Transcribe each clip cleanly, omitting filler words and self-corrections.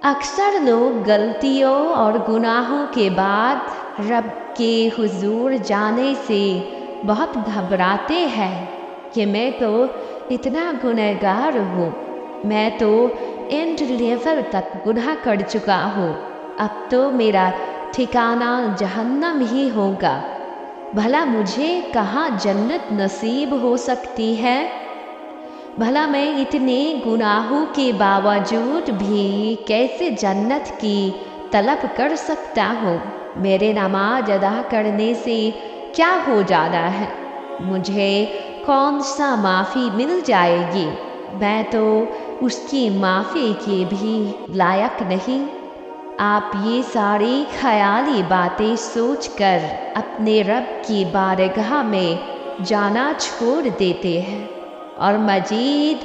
अक्सर लोग गलतियों और गुनाहों के बाद रब के हुजूर जाने से बहुत घबराते हैं कि मैं तो इतना गुनहगार हूँ, मैं तो एंड लेवल तक गुनाह कर चुका हूँ, अब तो मेरा ठिकाना जहन्नम ही होगा। भला मुझे कहाँ जन्नत नसीब हो सकती है। भला मैं इतने गुनाहों के बावजूद भी कैसे जन्नत की तलब कर सकता हूँ। मेरे नमाज अदा करने से क्या हो जाना है, मुझे कौन सा माफ़ी मिल जाएगी। मैं तो उसकी माफ़ी के भी लायक नहीं। आप ये सारी ख्याली बातें सोचकर अपने रब की बारगाह में जाना छोड़ देते हैं और मजीद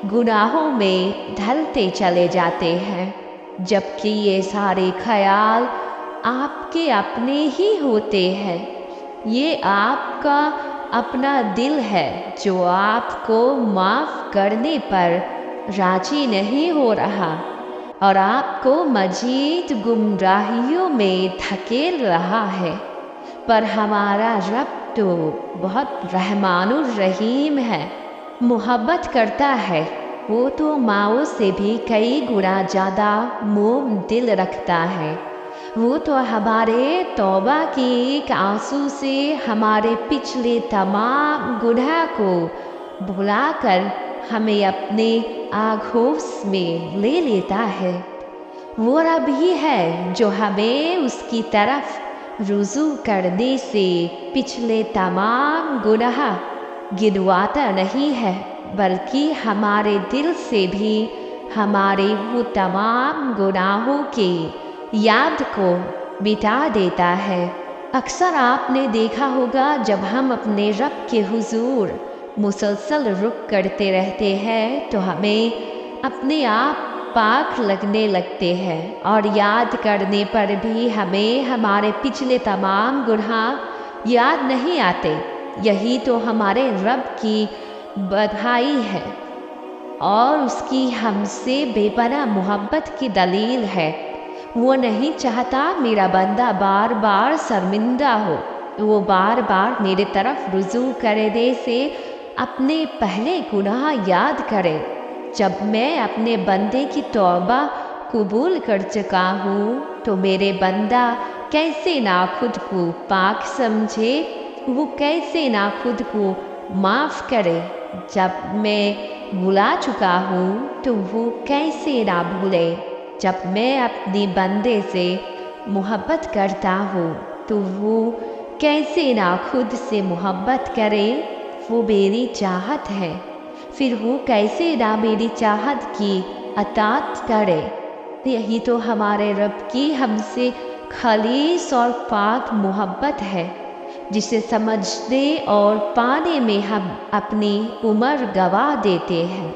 गुनाहों में ढलते चले जाते हैं, जबकि ये सारे ख्याल आपके अपने ही होते हैं। ये आपका अपना दिल है जो आपको माफ़ करने पर राजी नहीं हो रहा और आपको मजीद गुमराहियों में धकेल रहा है। पर हमारा रब तो बहुत रहमानुर रहीम है, मोहब्बत करता है। वो तो माओ से भी कई गुना ज़्यादा मोम दिल रखता है। वो तो हमारे तौबा के एक आंसू से हमारे पिछले तमाम गुनाह को भुलाकर हमें अपने आगोश में ले लेता है। वो रब ही है जो हमें उसकी तरफ रुजू करने से पिछले तमाम गुनाह गिनवाता नहीं है, बल्कि हमारे दिल से भी हमारे वो तमाम गुनाहों के याद को मिटा देता है। अक्सर आपने देखा होगा जब हम अपने रब के हुजूर मुसलसल रुक करते रहते हैं तो हमें अपने आप पाक लगने लगते हैं और याद करने पर भी हमें हमारे पिछले तमाम गुनाह याद नहीं आते। यही तो हमारे रब की बधाई है और उसकी हमसे बेपनाह मोहब्बत की दलील है। वो नहीं चाहता मेरा बंदा बार बार शर्मिंदा हो, वो बार बार मेरे तरफ रुजू करने से अपने पहले गुनाह याद करे। जब मैं अपने बंदे की तौबा कबूल कर चुका हूँ तो मेरे बंदा कैसे ना खुद को पाक समझे, वो कैसे ना खुद को माफ़ करे। जब मैं भुला चुका हूँ तो वो कैसे ना भूले। जब मैं अपने बंदे से मोहब्बत करता हूँ तो वो कैसे ना खुद से मोहब्बत करे। वो मेरी चाहत है, फिर वो कैसे ना मेरी चाहत की अतात करे। यही तो हमारे रब की हमसे खालिस और पाक मोहब्बत है, जिसे समझने और पाने में हम अपनी उम्र गवा देते हैं।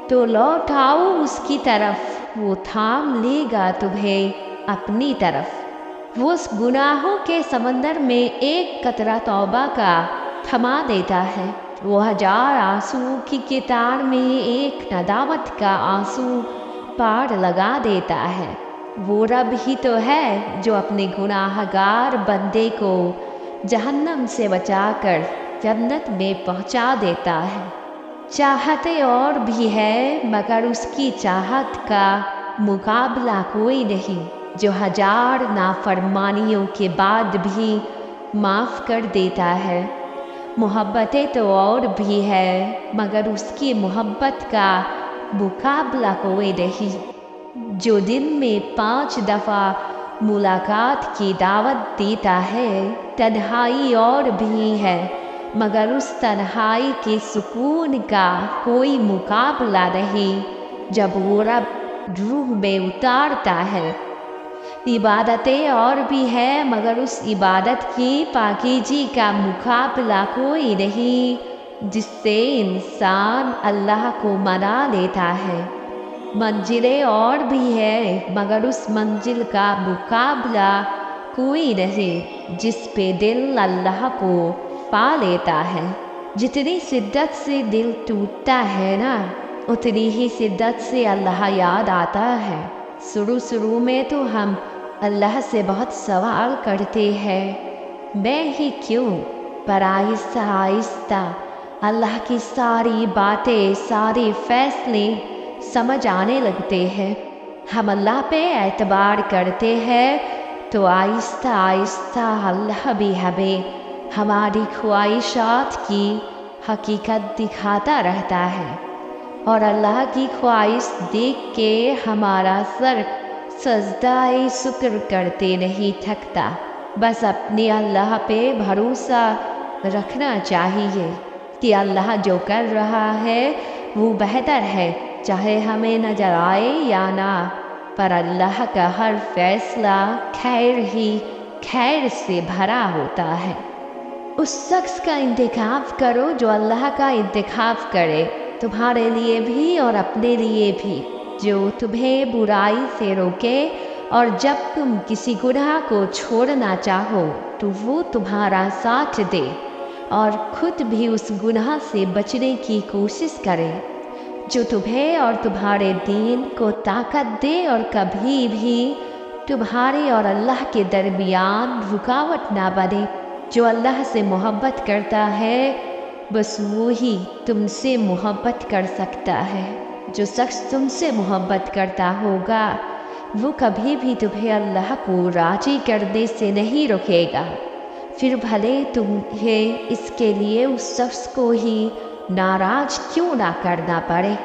तो लौट आओ उसकी तरफ, वो थाम लेगा तुम्हें अपनी तरफ। वो उस गुनाहों के समंदर में एक कतरा तौबा का थमा देता है। वो हजार आंसुओं की कितार में एक नदामत का आंसू पार लगा देता है। वो रब ही तो है जो अपने गुनाहगार बंदे को जहन्नम से बचाकर जन्नत में पहुंचा देता है। चाहते और भी है मगर उसकी चाहत का मुकाबला कोई नहीं, जो हजार नाफरमानियों के बाद भी माफ़ कर देता है। मोहब्बतें तो और भी है मगर उसकी मोहब्बत का मुकाबला कोई नहीं, जो दिन में 5 दफ़ा मुलाकात की दावत देता है। तन्हाई और भी है मगर उस तन्हाई के सुकून का कोई मुकाबला नहीं जब वो रब रूह में उतारता है। इबादतें और भी है मगर उस इबादत की पाकीज़ी का मुकाबला कोई नहीं, जिससे इंसान अल्लाह को मना लेता है। मंजिलें और भी है मगर उस मंजिल का मुकाबला कोई नहीं, जिस पे दिल अल्लाह को पा लेता है। जितनी शिद्दत से दिल टूटता है ना, उतनी ही शिद्दत से अल्लाह याद आता है। शुरू में तो हम अल्लाह से बहुत सवाल करते हैं, मैं ही क्यों, पर आहिस्ता आहिस्ता अल्लाह की सारी बातें, सारे फैसले समझ आने लगते हैं। हम अल्लाह पे एतबार करते हैं तो आहिस्ता आहिस्ता अल्लाह भी हमें हमारी ख्वाहिशात की हकीकत दिखाता रहता है, और अल्लाह की ख्वाहिश देख के हमारा सर सजदाए शुक्र करते नहीं थकता। बस अपने अल्लाह पे भरोसा रखना चाहिए कि अल्लाह जो कर रहा है वो बेहतर है, चाहे हमें नजर आए या ना, पर अल्लाह का हर फैसला खैर ही खैर से भरा होता है। उस शख्स का इंतखाब करो जो अल्लाह का इंतखाब करे, तुम्हारे लिए भी और अपने लिए भी, जो तुम्हें बुराई से रोके, और जब तुम किसी गुनाह को छोड़ना चाहो तो वो तुम्हारा साथ दे और खुद भी उस गुनाह से बचने की कोशिश करे, जो तुम्हें और तुम्हारे दीन को ताकत दे और कभी भी तुम्हारे और अल्लाह के दरमियान रुकावट ना बने। जो अल्लाह से मोहब्बत करता है बस वो ही तुमसे मोहब्बत कर सकता है। जो शख्स तुमसे मोहब्बत करता होगा वो कभी भी तुम्हें अल्लाह को राजी करने से नहीं रोकेगा, फिर भले तुम्हें इसके लिए उस शख्स को ही नाराज क्यों ना करना पड़े।